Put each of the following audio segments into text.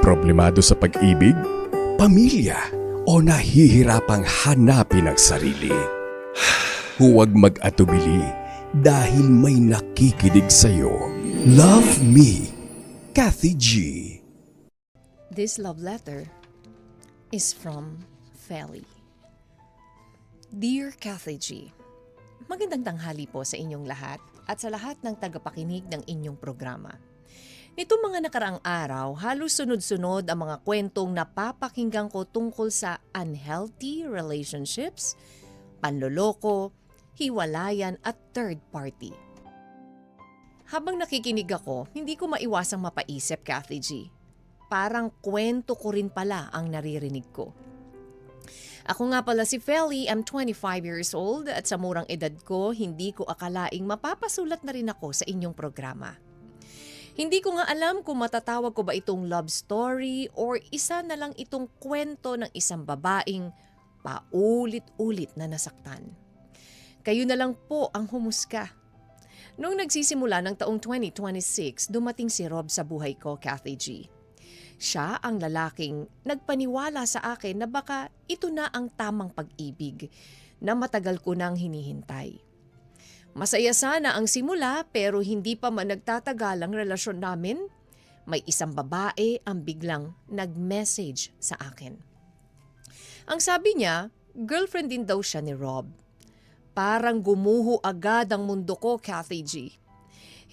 Problemado sa pag-ibig, pamilya, o nahihirapang hanapin ang sarili? Huwag mag-atubili dahil may nakikinig sa'yo. Love Me, Kathy G. This love letter is from Feli. Dear Kathy G, magandang tanghali po sa inyong lahat at sa lahat ng tagapakinig ng inyong programa. Nitong mga nakaraang araw, halos sunod-sunod ang mga kwentong napapakinggan ko tungkol sa unhealthy relationships, panloloko, hiwalayan at third party. Habang nakikinig ako, hindi ko maiwasang mapaisip, Kathy G. Parang kwento ko rin pala ang naririnig ko. Ako nga pala si Feli, I'm 25 years old at sa murang edad ko, hindi ko akalaing mapapasulat na rin ako sa inyong programa. Hindi ko nga alam kung matatawag ko ba itong love story or isa na lang itong kwento ng isang babaeng paulit-ulit na nasaktan. Kayo na lang po ang humusga. Noong nagsisimula ng taong 2026, dumating si Rob sa buhay ko, Kathy G. Siya ang lalaking nagpaniwala sa akin na baka ito na ang tamang pag-ibig na matagal ko nang hinihintay. Masaya sana ang simula pero hindi pa man nagtatagal ang relasyon namin. May isang babae ang biglang nag-message sa akin. Ang sabi niya, girlfriend din daw siya ni Rob. Parang gumuho agad ang mundo ko, Kathy G.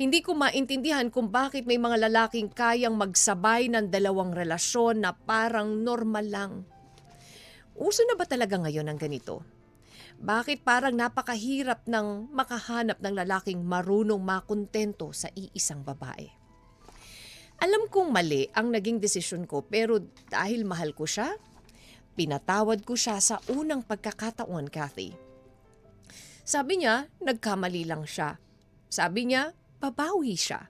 Hindi ko maintindihan kung bakit may mga lalaking kayang magsabay ng dalawang relasyon na parang normal lang. Uso na ba talaga ngayon ang ganito? Bakit parang napakahirap ng makahanap ng lalaking marunong makontento sa iisang babae? Alam kong mali ang naging desisyon ko pero dahil mahal ko siya, pinatawad ko siya sa unang pagkakataon, Kathy. Sabi niya, nagkamali lang siya. Sabi niya, babawi siya.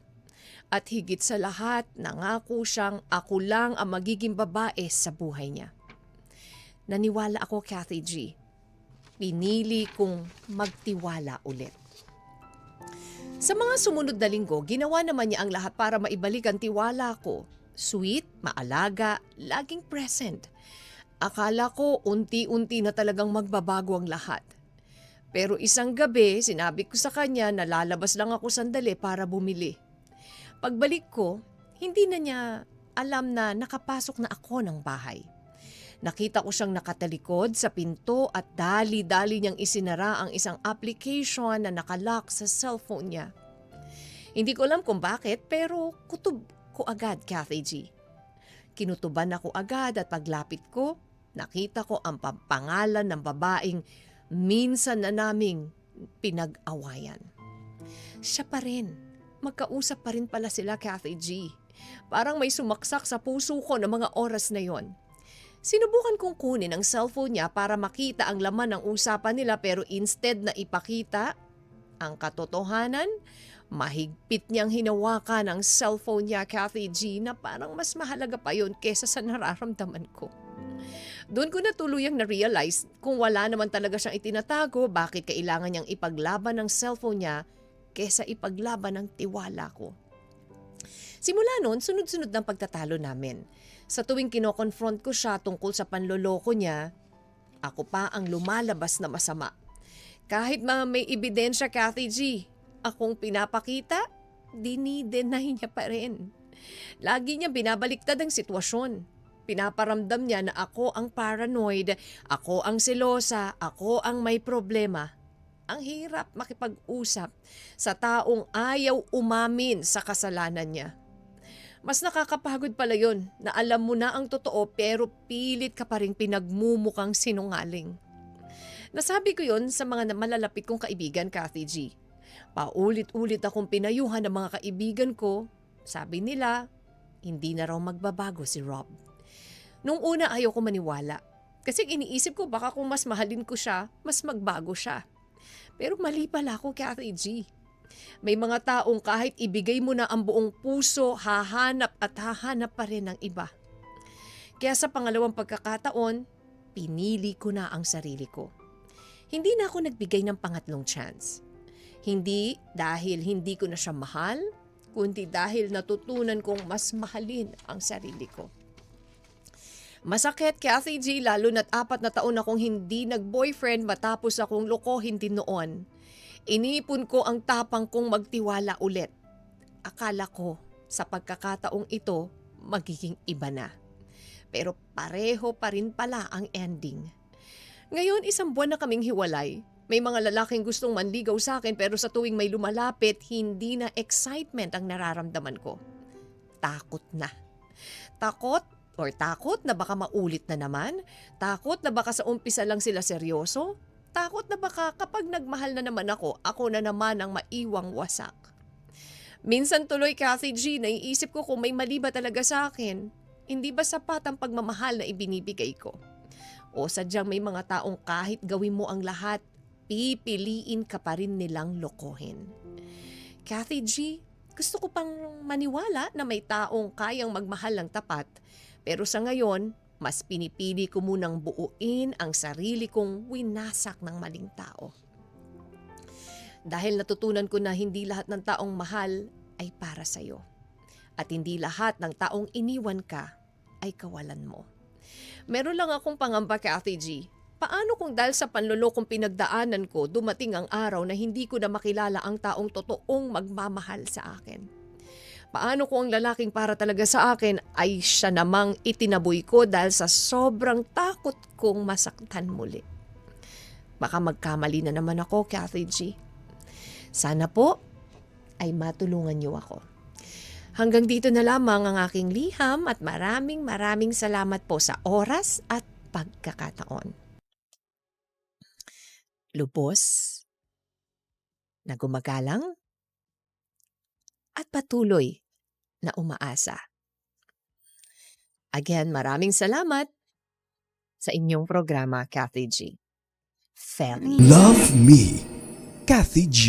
At higit sa lahat, nangako siyang ako lang ang magiging babae sa buhay niya. Naniwala ako, Kathy G. Pinili kong magtiwala ulit. Sa mga sumunod na linggo, ginawa naman niya ang lahat para maibalik ang tiwala ko. Sweet, maalaga, laging present. Akala ko unti-unti na talagang magbabago ang lahat. Pero isang gabi, sinabi ko sa kanya na lalabas lang ako sandali para bumili. Pagbalik ko, hindi na niya alam na nakapasok na ako ng bahay. Nakita ko siyang nakatalikod sa pinto at dali-dali niyang isinara ang isang application na nakalock sa cellphone niya. Hindi ko alam kung bakit pero kutob ko agad, Kathy G. Kinutuban ako agad at paglapit ko, nakita ko ang pangalan ng babaeng minsan na naming pinag-awayan. Siya pa rin. Magkausap pa rin pala sila, Kathy G. Parang may sumaksak sa puso ko ng mga oras na yon. Sinubukan kong kunin ang cellphone niya para makita ang laman ng usapan nila pero instead na ipakita ang katotohanan, mahigpit niyang hinawakan ang cellphone niya, Kathy G, na parang mas mahalaga pa yon kesa sa nararamdaman ko. Doon ko na tuluyang na-realize kung wala naman talaga siyang itinatago, bakit kailangan niyang ipaglaban ng cellphone niya kesa ipaglaban ng tiwala ko. Simula noon, sunod-sunod ng pagtatalo namin. Sa tuwing kinokonfront ko siya tungkol sa panloloko niya, ako pa ang lumalabas na masama. Kahit may ebidensya, Kathy G, akong pinapakita, dini-deny niya pa rin. Lagi niya binabaliktad ang sitwasyon. Pinaparamdam niya na ako ang paranoid, ako ang selosa, ako ang may problema. Ang hirap makipag-usap sa taong ayaw umamin sa kasalanan niya. Mas nakakapagod pala yun na alam mo na ang totoo pero pilit ka pa rin pinagmumukhang sinungaling. Nasabi ko yun sa mga malalapit kong kaibigan, Kathy G. Paulit-ulit akong pinayuhan ng mga kaibigan ko. Sabi nila, hindi na raw magbabago si Rob. Nung una ayaw ko maniwala. Kasi iniisip ko baka kung mas mahalin ko siya, mas magbago siya. Pero mali pala ako, Kathy G. May mga taong kahit ibigay mo na ang buong puso, hahanap at hahanap pa rin ng iba. Kaya sa pangalawang pagkakataon, pinili ko na ang sarili ko. Hindi na ako nagbigay ng pangatlong chance. Hindi dahil hindi ko na siya mahal, kundi dahil natutunan kong mas mahalin ang sarili ko. Masakit, Kathy G, lalo na't 4 na taon akong hindi nag-boyfriend matapos akong lokohin din noon. Inipon ko ang tapang kong magtiwala ulit. Akala ko sa pagkakataong ito magiging iba na. Pero pareho pa rin pala ang ending. Ngayon 1 buwan na kaming hiwalay. May mga lalaking gustong manligaw sa akin pero sa tuwing may lumalapit, hindi na excitement ang nararamdaman ko. Takot na. Takot na baka maulit na naman? Takot na baka sa umpisa lang sila seryoso? Takot na baka kapag nagmahal na naman ako na naman ang maiwang wasak? Minsan tuloy, Kathy G, naiisip ko kung may mali ba talaga sa akin. Hindi ba sapat ang pagmamahal na ibinibigay ko? O sadyang may mga taong kahit gawin mo ang lahat, pipiliin ka pa rin nilang lokohin. Kathy G, gusto ko pang maniwala na may taong kayang magmahal ng tapat. Pero sa ngayon, mas pinipili ko munang buuin ang sarili kong winasak ng maling tao. Dahil natutunan ko na hindi lahat ng taong mahal ay para sa'yo. At hindi lahat ng taong iniwan ka ay kawalan mo. Meron lang akong pangamba, Kathy G. Paano kung dahil sa panlolokong pinagdaanan ko, dumating ang araw na hindi ko na makilala ang taong totoong magmamahal sa akin? Paano kung ang lalaking para talaga sa akin ay siya namang itinaboy ko dahil sa sobrang takot kong masaktan muli? Baka magkamali na naman ako, Kathy G. Sana po ay matulungan niyo ako. Hanggang dito na lamang ang aking liham at maraming salamat po sa oras at pagkakataon. Lubos na gumagalang at patuloy na umaasa. Again, maraming salamat sa inyong programa, Kathy G. Feli. Love Me, Kathy G.